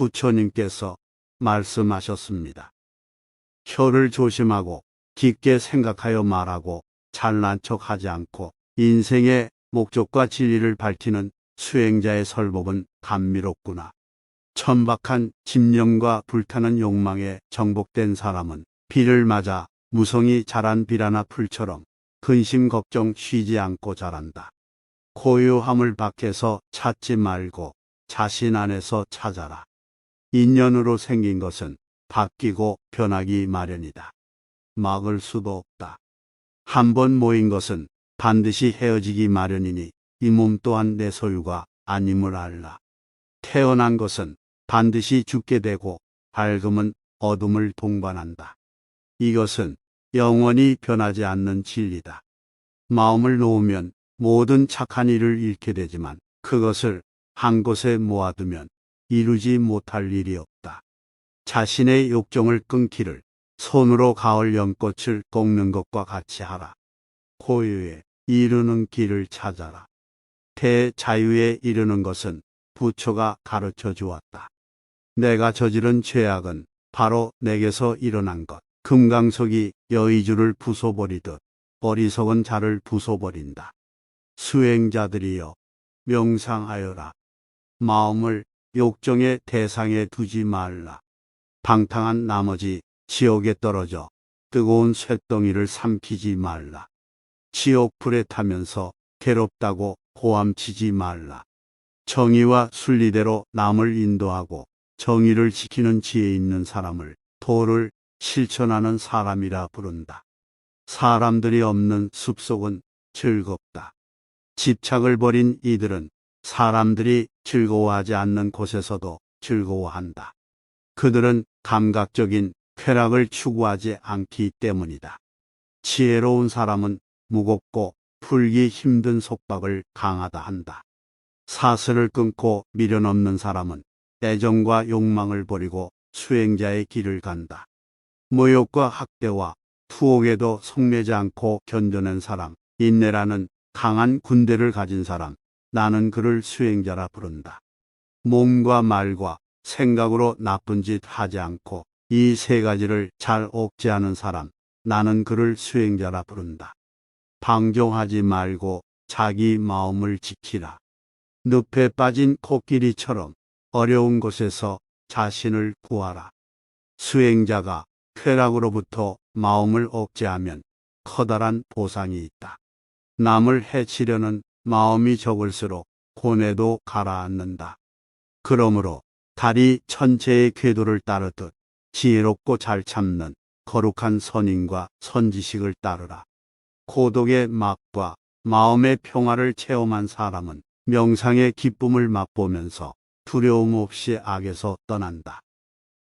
부처님께서 말씀하셨습니다. 혀를 조심하고 깊게 생각하여 말하고 잘난 척하지 않고 인생의 목적과 진리를 밝히는 수행자의 설법은 감미롭구나. 천박한 집념과 불타는 욕망에 정복된 사람은 비를 맞아 무성이 자란 비라나 풀처럼 근심 걱정 쉬지 않고 자란다. 고요함을 밖에서 찾지 말고 자신 안에서 찾아라. 인연으로 생긴 것은 바뀌고 변하기 마련이다. 막을 수도 없다. 한번 모인 것은 반드시 헤어지기 마련이니 이 몸 또한 내 소유가 아님을 알라. 태어난 것은 반드시 죽게 되고 밝음은 어둠을 동반한다. 이것은 영원히 변하지 않는 진리다. 마음을 놓으면 모든 착한 일을 잃게 되지만 그것을 한 곳에 모아두면 이루지 못할 일이 없다. 자신의 욕정을 끊기를 손으로 가을 연꽃을 꺾는 것과 같이 하라. 고유에 이르는 길을 찾아라. 대자유에 이르는 것은 부처가 가르쳐 주었다. 내가 저지른 죄악은 바로 내게서 일어난 것. 금강석이 여의주를 부숴버리듯 어리석은 자를 부숴버린다. 수행자들이여 명상하여라. 마음을 욕정의 대상에 두지 말라. 방탕한 나머지 지옥에 떨어져 뜨거운 쇳덩이를 삼키지 말라. 지옥불에 타면서 괴롭다고 고함치지 말라. 정의와 순리대로 남을 인도하고 정의를 지키는 지혜 있는 사람을 도를 실천하는 사람이라 부른다. 사람들이 없는 숲속은 즐겁다. 집착을 버린 이들은 사람들이 즐거워하지 않는 곳에서도 즐거워한다. 그들은 감각적인 쾌락을 추구하지 않기 때문이다. 지혜로운 사람은 무겁고 풀기 힘든 속박을 강하다 한다. 사슬을 끊고 미련없는 사람은 애정과 욕망을 버리고 수행자의 길을 간다. 모욕과 학대와 투옥에도 속내지 않고 견뎌낸 사람, 인내라는 강한 군대를 가진 사람, 나는 그를 수행자라 부른다. 몸과 말과 생각으로 나쁜 짓 하지 않고 이 세 가지를 잘 억제하는 사람, 나는 그를 수행자라 부른다. 방종하지 말고 자기 마음을 지키라. 늪에 빠진 코끼리처럼 어려운 곳에서 자신을 구하라. 수행자가 쾌락으로부터 마음을 억제하면 커다란 보상이 있다. 남을 해치려는 마음이 적을수록 고뇌도 가라앉는다. 그러므로 달이 천체의 궤도를 따르듯 지혜롭고 잘 참는 거룩한 선인과 선지식을 따르라. 고독의 막과 마음의 평화를 체험한 사람은 명상의 기쁨을 맛보면서 두려움 없이 악에서 떠난다.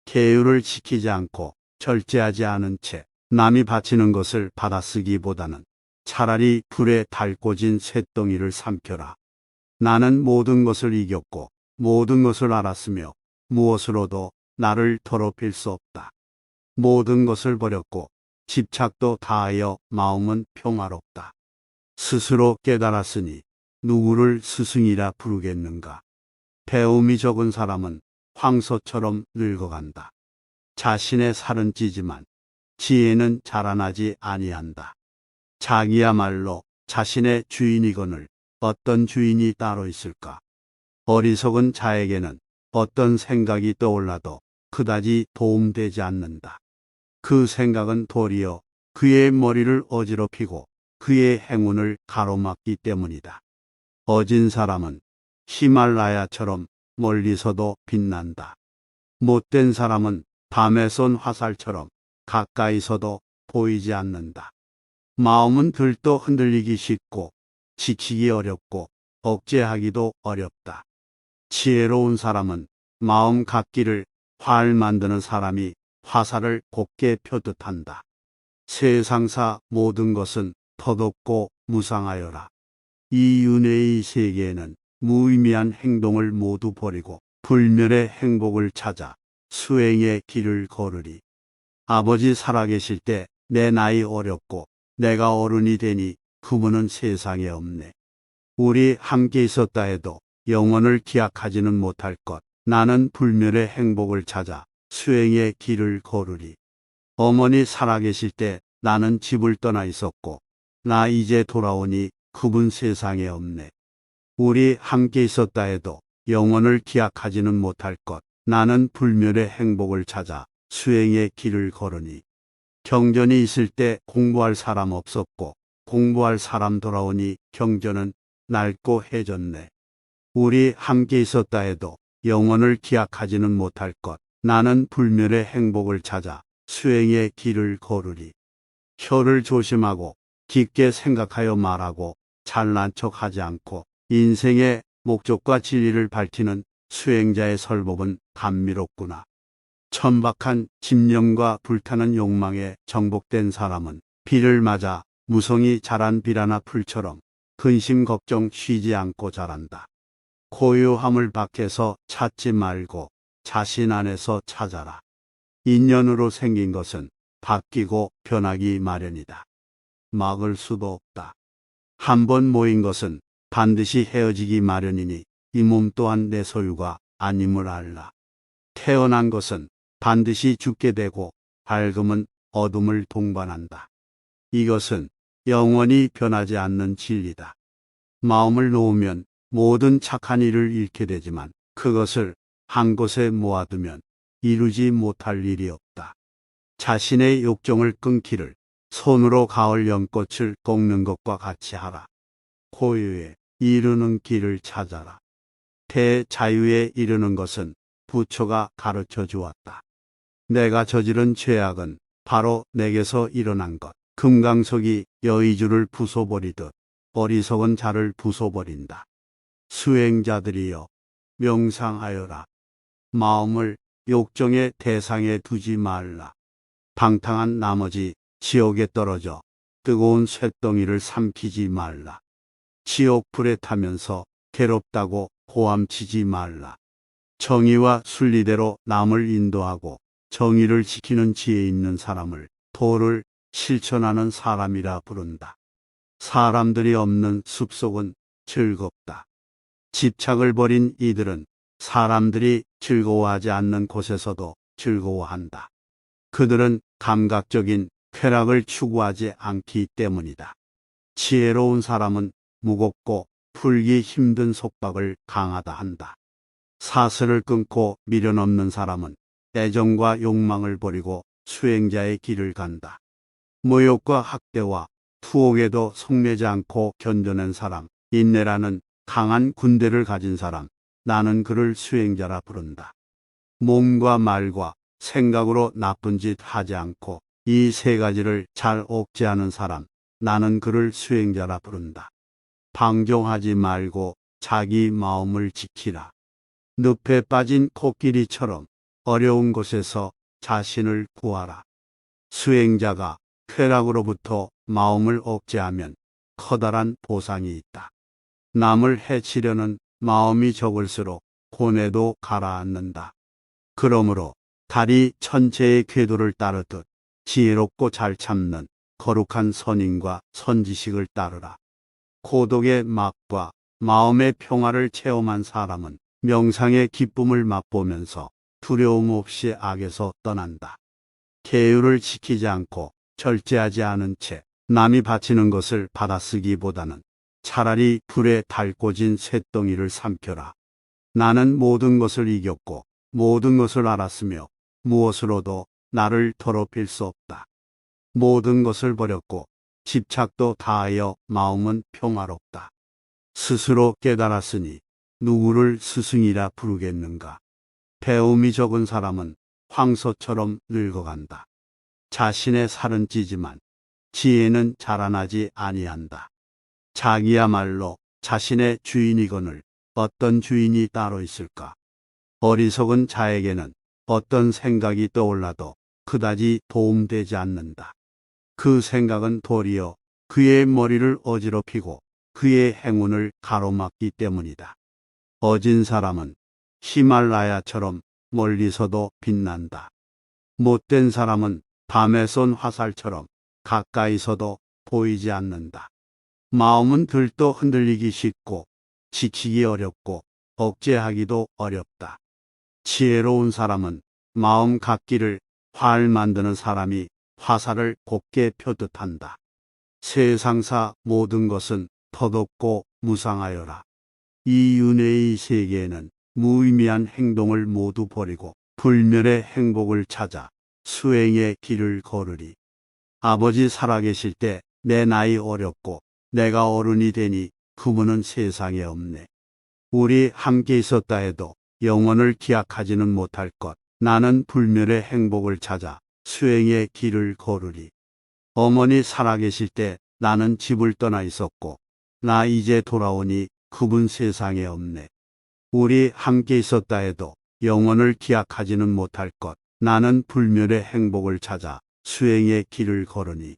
계율을 지키지 않고 절제하지 않은 채 남이 바치는 것을 받아쓰기보다는 차라리 불에 달궈진 쇳덩이를 삼켜라. 나는 모든 것을 이겼고 모든 것을 알았으며 무엇으로도 나를 더럽힐 수 없다. 모든 것을 버렸고 집착도 다하여 마음은 평화롭다. 스스로 깨달았으니 누구를 스승이라 부르겠는가. 배움이 적은 사람은 황소처럼 늙어간다. 자신의 살은 찌지만 지혜는 자라나지 아니한다. 자기야말로 자신의 주인이거늘 어떤 주인이 따로 있을까. 어리석은 자에게는 어떤 생각이 떠올라도 그다지 도움되지 않는다. 그 생각은 도리어 그의 머리를 어지럽히고 그의 행운을 가로막기 때문이다. 어진 사람은 히말라야처럼 멀리서도 빛난다. 못된 사람은 밤에 쏜 화살처럼 가까이서도 보이지 않는다. 마음은 들떠 흔들리기 쉽고 지키기 어렵고 억제하기도 어렵다. 지혜로운 사람은 마음 갖기를 활 만드는 사람이 화살을 곱게 펴듯 한다. 세상사 모든 것은 덧없고 무상하여라. 이 윤회의 세계에는 무의미한 행동을 모두 버리고 불멸의 행복을 찾아 수행의 길을 걸으리. 아버지 살아계실 때 내 나이 어렸고 내가 어른이 되니 그분은 세상에 없네. 우리 함께 있었다 해도 영원을 기약하지는 못할 것. 나는 불멸의 행복을 찾아 수행의 길을 걸으리. 어머니 살아계실 때 나는 집을 떠나 있었고 나 이제 돌아오니 그분 세상에 없네. 우리 함께 있었다 해도 영원을 기약하지는 못할 것. 나는 불멸의 행복을 찾아 수행의 길을 걸으니. 경전이 있을 때 공부할 사람 없었고 공부할 사람 돌아오니 경전은 낡고 해졌네. 우리 함께 있었다 해도 영원을 기약하지는 못할 것. 나는 불멸의 행복을 찾아 수행의 길을 걸으리. 혀를 조심하고 깊게 생각하여 말하고 잘난 척하지 않고 인생의 목적과 진리를 밝히는 수행자의 설법은 감미롭구나. 천박한 집념과 불타는 욕망에 정복된 사람은 비를 맞아 무성이 자란 비라나 풀처럼 근심 걱정 쉬지 않고 자란다. 고요함을 밖에서 찾지 말고 자신 안에서 찾아라. 인연으로 생긴 것은 바뀌고 변하기 마련이다. 막을 수도 없다. 한번 모인 것은 반드시 헤어지기 마련이니 이 몸 또한 내 소유가 아님을 알라. 태어난 것은 반드시 죽게 되고 밝음은 어둠을 동반한다. 이것은 영원히 변하지 않는 진리다. 마음을 놓으면 모든 착한 일을 잃게 되지만 그것을 한 곳에 모아두면 이루지 못할 일이 없다. 자신의 욕정을 끊기를 손으로 가을 연꽃을 꺾는 것과 같이 하라. 고유에 이르는 길을 찾아라. 대자유에 이르는 것은 부처가 가르쳐 주었다. 내가 저지른 죄악은 바로 내게서 일어난 것. 금강석이 여의주를 부숴버리듯 어리석은 자를 부숴버린다. 수행자들이여 명상하여라. 마음을 욕정의 대상에 두지 말라. 방탕한 나머지 지옥에 떨어져 뜨거운 쇳덩이를 삼키지 말라. 지옥 불에 타면서 괴롭다고 고함치지 말라. 정의와 순리대로 남을 인도하고 정의를 지키는 지혜 있는 사람을 도를 실천하는 사람이라 부른다. 사람들이 없는 숲속은 즐겁다. 집착을 버린 이들은 사람들이 즐거워하지 않는 곳에서도 즐거워한다. 그들은 감각적인 쾌락을 추구하지 않기 때문이다. 지혜로운 사람은 무겁고 풀기 힘든 속박을 강하다 한다. 사슬을 끊고 미련없는 사람은 애정과 욕망을 버리고 수행자의 길을 간다. 모욕과 학대와 투옥에도 속내지 않고 견뎌낸 사람, 인내라는 강한 군대를 가진 사람, 나는 그를 수행자라 부른다. 몸과 말과 생각으로 나쁜 짓 하지 않고 이 세 가지를 잘 억제하는 사람, 나는 그를 수행자라 부른다. 방종하지 말고 자기 마음을 지키라. 늪에 빠진 코끼리처럼 어려운 곳에서 자신을 구하라. 수행자가 쾌락으로부터 마음을 억제하면 커다란 보상이 있다. 남을 해치려는 마음이 적을수록 고뇌도 가라앉는다. 그러므로 달이 천체의 궤도를 따르듯 지혜롭고 잘 참는 거룩한 선인과 선지식을 따르라. 고독의 맛과 마음의 평화를 체험한 사람은 명상의 기쁨을 맛보면서 두려움 없이 악에서 떠난다. 계율을 지키지 않고 절제하지 않은 채 남이 바치는 것을 받아쓰기보다는 차라리 불에 달궈진 쇳덩이를 삼켜라. 나는 모든 것을 이겼고 모든 것을 알았으며 무엇으로도 나를 더럽힐 수 없다. 모든 것을 버렸고 집착도 다하여 마음은 평화롭다. 스스로 깨달았으니 누구를 스승이라 부르겠는가. 배움이 적은 사람은 황소처럼 늙어간다. 자신의 살은 찌지만 지혜는 자라나지 아니한다. 자기야말로 자신의 주인이거늘 어떤 주인이 따로 있을까. 어리석은 자에게는 어떤 생각이 떠올라도 그다지 도움되지 않는다. 그 생각은 도리어 그의 머리를 어지럽히고 그의 행운을 가로막기 때문이다. 어진 사람은 히말라야처럼 멀리서도 빛난다. 못된 사람은 밤에 쏜 화살처럼 가까이서도 보이지 않는다. 마음은 들떠 흔들리기 쉽고 지키기 어렵고 억제하기도 어렵다. 지혜로운 사람은 마음 같기를 활 만드는 사람이 화살을 곱게 펴듯 한다. 세상사 모든 것은 덧없고 무상하여라. 이 윤회의 세계에는 무의미한 행동을 모두 버리고 불멸의 행복을 찾아 수행의 길을 걸으리. 아버지 살아계실 때 내 나이 어렸고 내가 어른이 되니 그분은 세상에 없네. 우리 함께 있었다 해도 영원을 기약하지는 못할 것. 나는 불멸의 행복을 찾아 수행의 길을 걸으리. 어머니 살아계실 때 나는 집을 떠나 있었고 나 이제 돌아오니 그분 세상에 없네. 우리 함께 있었다 해도 영원을 기약하지는 못할 것. 나는 불멸의 행복을 찾아 수행의 길을 걸으니.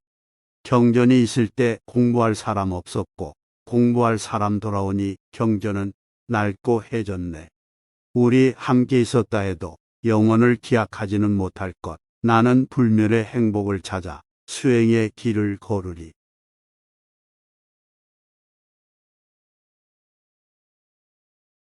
경전이 있을 때 공부할 사람 없었고 공부할 사람 돌아오니 경전은 낡고 해졌네. 우리 함께 있었다 해도 영원을 기약하지는 못할 것. 나는 불멸의 행복을 찾아 수행의 길을 걸으리.